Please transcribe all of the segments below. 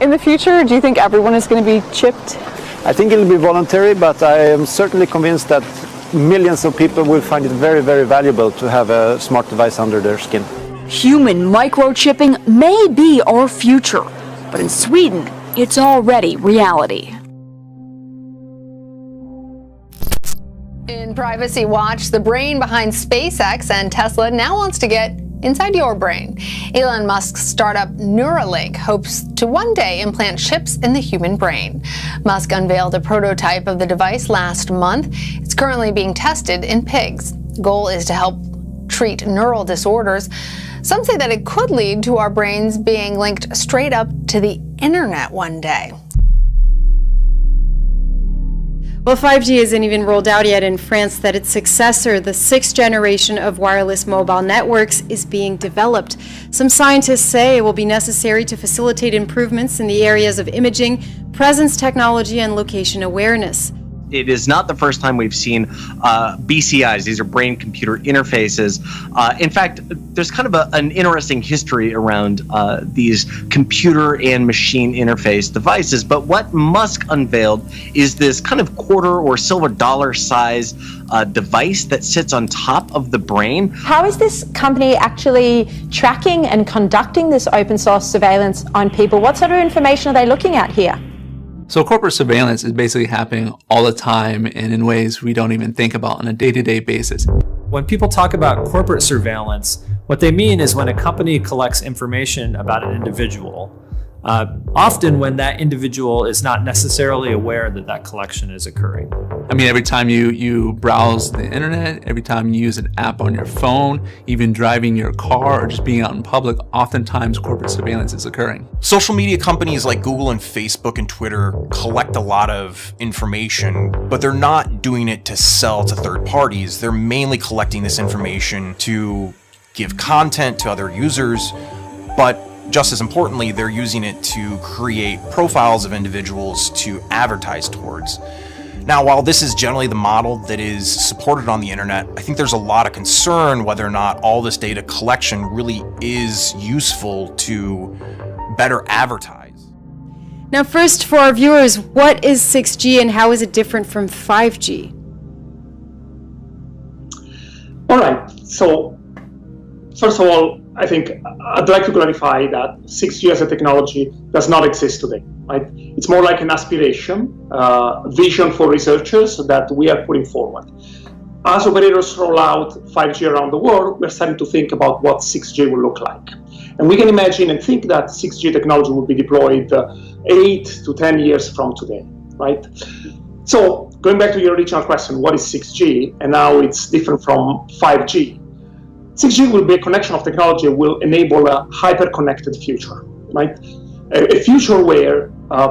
In the future, do you think everyone is going to be chipped? I think it'll be voluntary, but I am certainly convinced that millions of people will find it very, very valuable to have a smart device under their skin. Human microchipping may be our future, but in Sweden, it's already reality. In Privacy Watch, the brain behind SpaceX and Tesla now wants to get inside your brain. Elon Musk's startup Neuralink hopes to one day implant chips in the human brain. Musk unveiled a prototype of the device last month. It's currently being tested in pigs. The goal is to help treat neural disorders. Some say that it could lead to our brains being linked straight up to the internet one day. Well, 5G isn't even rolled out yet in France, that its successor, the sixth generation of wireless mobile networks, is being developed. Some scientists say it will be necessary to facilitate improvements in the areas of imaging, presence technology, and location awareness. It is not the first time we've seen BCIs. These are brain-computer interfaces. In fact, there's kind of an interesting history around these computer and machine interface devices. But what Musk unveiled is this kind of quarter or silver dollar size device that sits on top of the brain. How is this company actually tracking and conducting this open source surveillance on people? What sort of information are they looking at here? So corporate surveillance is basically happening all the time and in ways we don't even think about on a day-to-day basis. When people talk about corporate surveillance, what they mean is when a company collects information about an individual, often when that individual is not necessarily aware that that collection is occurring. I mean, every time you browse the internet, every time you use an app on your phone, even driving your car or just being out in public, oftentimes corporate surveillance is occurring. Social media companies like Google and Facebook and Twitter collect a lot of information, but they're not doing it to sell to third parties. They're mainly collecting this information to give content to other users, but just as importantly, they're using it to create profiles of individuals to advertise towards. Now, while this is generally the model that is supported on the internet, I think there's a lot of concern whether or not all this data collection really is useful to better advertise. Now, first, for our viewers, what is 6G and how is it different from 5G? All right, so first of all, I think I'd like to clarify that 6G as a technology does not exist today, right? It's more like an aspiration, vision for researchers that we are putting forward. As operators roll out 5G around the world, we're starting to think about what 6G will look like. And we can imagine and think that 6G technology will be deployed 8 to 10 years from today, right? So going back to your original question, what is 6G? And now it's different from 5G. 6G will be a connection of technology that will enable a hyper-connected future, right? A future where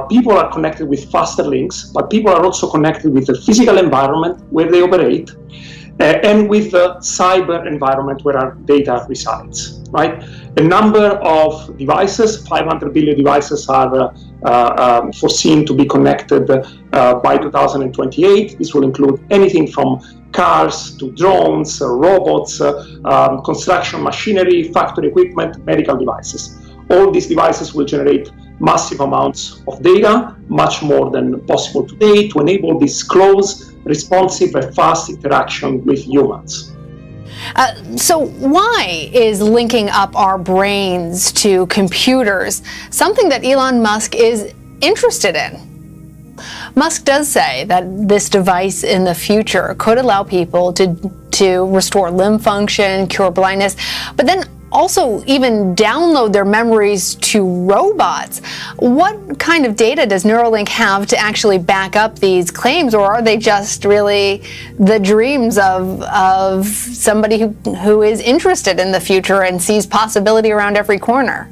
people are connected with faster links, but people are also connected with the physical environment where they operate and with the cyber environment where our data resides, right? A number of devices, 500 billion devices, are foreseen to be connected by 2028. This will include anything from cars to drones, robots, construction machinery, factory equipment, medical devices. All these devices will generate massive amounts of data, much more than possible today, to enable this close, responsive, and fast interaction with humans. So why is linking up our brains to computers something that Elon Musk is interested in? Musk does say that this device in the future could allow people to restore limb function, cure blindness, but then also even download their memories to robots. What kind of data does Neuralink have to actually back up these claims, or are they just really the dreams of somebody who is interested in the future and sees possibility around every corner?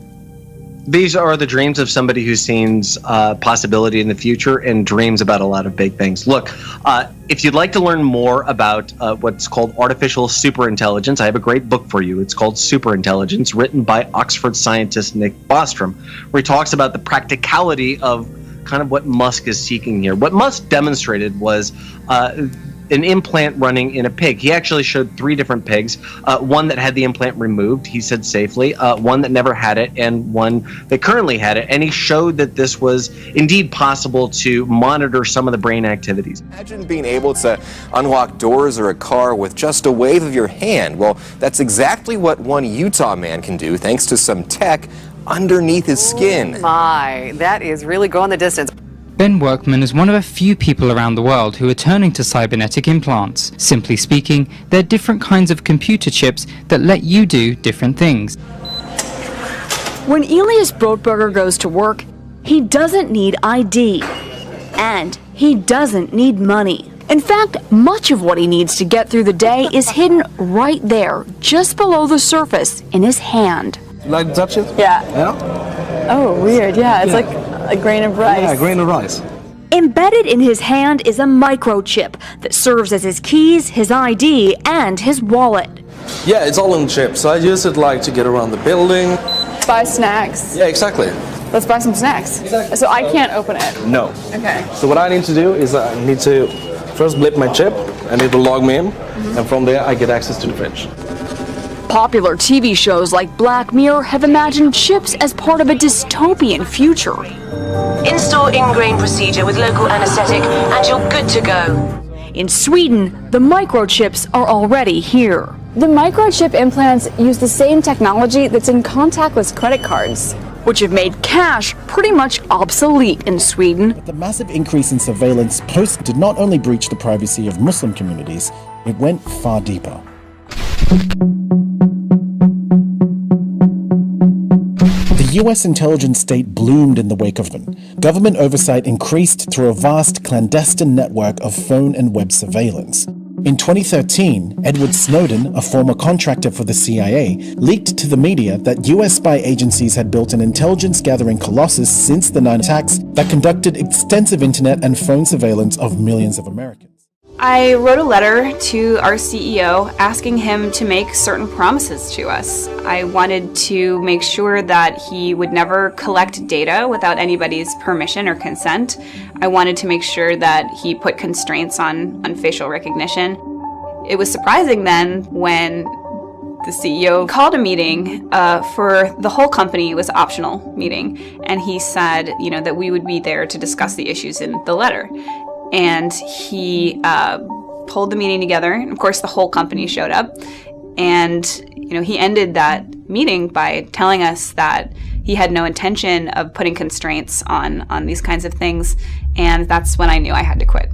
These are the dreams of somebody who sees possibility in the future and dreams about a lot of big things. Look, if you'd like to learn more about what's called artificial superintelligence, I have a great book for you. It's called Superintelligence, written by Oxford scientist Nick Bostrom, where he talks about the practicality of kind of what Musk is seeking here. What Musk demonstrated was an implant running in a pig. He actually showed 3 different pigs, one that had the implant removed, he said safely, one that never had it, and one that currently had it. And he showed that this was indeed possible to monitor some of the brain activities. Imagine being able to unlock doors or a car with just a wave of your hand. Well, that's exactly what one Utah man can do thanks to some tech underneath his skin. My, that is really going the distance. Ben Workman is one of a few people around the world who are turning to cybernetic implants. Simply speaking, they're different kinds of computer chips that let you do different things. When Elias Brotberger goes to work, he doesn't need ID. And he doesn't need money. In fact, much of what he needs to get through the day is hidden right there, just below the surface, in his hand. Like to touch it? Yeah. Yeah? Oh, weird. Yeah, it's like a grain of rice. Yeah, a grain of rice. Embedded in his hand is a microchip that serves as his keys, his ID, and his wallet. Yeah, it's all in chip, so I use it like to get around the building. Buy snacks. Yeah, exactly. Let's buy some snacks. Exactly. So I can't open it. No. Okay. So what I need to do is I need to first blip my chip, and it will log me in, and from there I get access to the fridge. Popular TV shows like Black Mirror have imagined chips as part of a dystopian future. Install in-grain procedure with local anesthetic and you're good to go. In Sweden, the microchips are already here. The microchip implants use the same technology that's in contactless credit cards, which have made cash pretty much obsolete in Sweden. But the massive increase in surveillance post did not only breach the privacy of Muslim communities, it went far deeper. The US intelligence state bloomed in the wake of them. Government oversight increased through a vast clandestine network of phone and web surveillance. In 2013, Edward Snowden, a former contractor for the CIA, leaked to the media that US spy agencies had built an intelligence-gathering colossus since the 9 attacks that conducted extensive internet and phone surveillance of millions of Americans. I wrote a letter to our CEO asking him to make certain promises to us. I wanted to make sure that he would never collect data without anybody's permission or consent. I wanted to make sure that he put constraints on facial recognition. It was surprising then when the CEO called a meeting for the whole company. It was an optional meeting, and he said, that we would be there to discuss the issues in the letter. And he pulled the meeting together, and of course the whole company showed up. And he ended that meeting by telling us that he had no intention of putting constraints on these kinds of things, and that's when I knew I had to quit.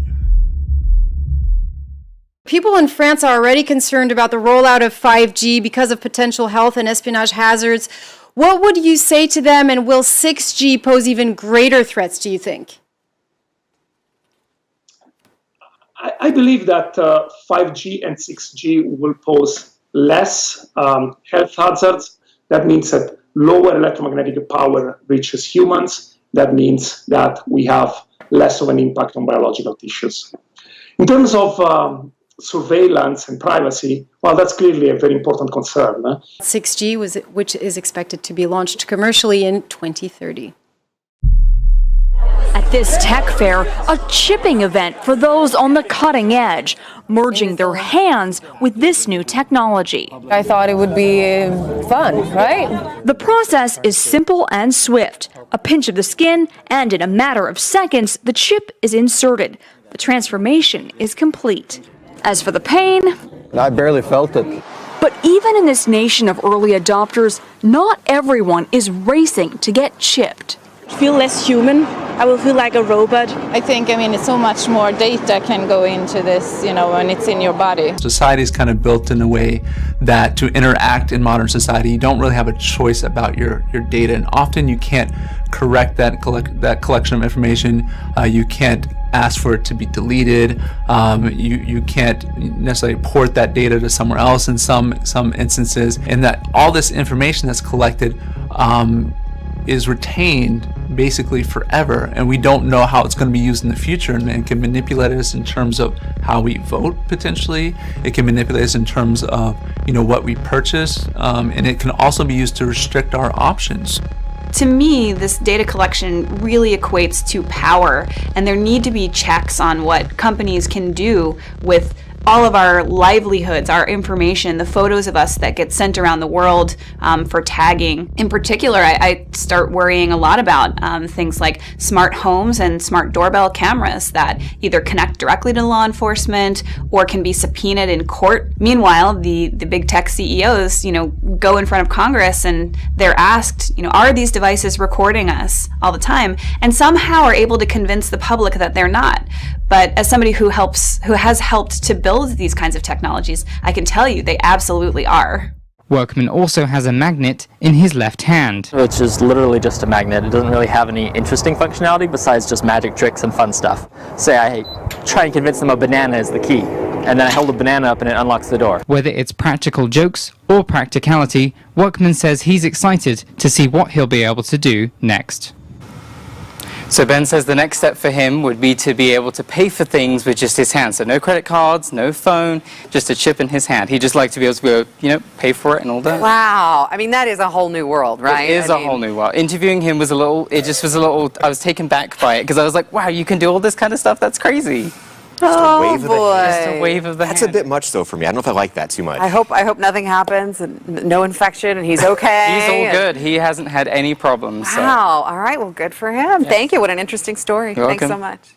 People in France are already concerned about the rollout of 5G because of potential health and espionage hazards. What would you say to them, and will 6G pose even greater threats, do you think? I believe that 5G and 6G will pose less health hazards. That means that lower electromagnetic power reaches humans. That means that we have less of an impact on biological tissues. In terms of surveillance and privacy, well, that's clearly a very important concern. 6G, which is expected to be launched commercially in 2030. At this tech fair, a chipping event for those on the cutting edge, merging their hands with this new technology. I thought it would be fun, right? The process is simple and swift. A pinch of the skin, and in a matter of seconds, the chip is inserted. The transformation is complete. As for the pain, I barely felt it. But even in this nation of early adopters, not everyone is racing to get chipped. Feel less human. I will feel like a robot. I think, it's so much more data can go into this, when it's in your body. Society is kind of built in a way that to interact in modern society, you don't really have a choice about your data, and often you can't correct that collection of information. You can't ask for it to be deleted. You can't necessarily port that data to somewhere else in some instances, and that all this information that's collected is retained basically forever, and we don't know how it's going to be used in the future, and can manipulate us in terms of how we vote potentially. It can manipulate us in terms of what we purchase, and it can also be used to restrict our options. To me, this data collection really equates to power, and there need to be checks on what companies can do with all of our livelihoods, our information, the photos of us that get sent around the world for tagging. In particular, I start worrying a lot about things like smart homes and smart doorbell cameras that either connect directly to law enforcement or can be subpoenaed in court. Meanwhile, the big tech CEOs, go in front of Congress and they're asked, are these devices recording us all the time? And somehow are able to convince the public that they're not. But as somebody who has helped to build these kinds of technologies, I can tell you they absolutely are. Workman also has a magnet in his left hand. Which is literally just a magnet. It doesn't really have any interesting functionality besides just magic tricks and fun stuff. Say I try and convince them a banana is the key, and then I hold a banana up and it unlocks the door. Whether it's practical jokes or practicality, Workman says he's excited to see what he'll be able to do next. So Ben says the next step for him would be to be able to pay for things with just his hand. So no credit cards, no phone, just a chip in his hand. He'd just like to be able to go, pay for it and all that. Wow. I mean, that is a whole new world, right? It is a whole new world. Interviewing him was I was taken back by it because I was like, wow, you can do all this kind of stuff? That's crazy. Just a wave of the hand. Just a wave of the hand. That's a bit much though for me. I don't know if I like that too much. I hope nothing happens and no infection and he's okay. He's all good. He hasn't had any problems. Wow. All right. Well, good for him. Yeah. Thank you. What an interesting story. You're Thanks welcome. so much.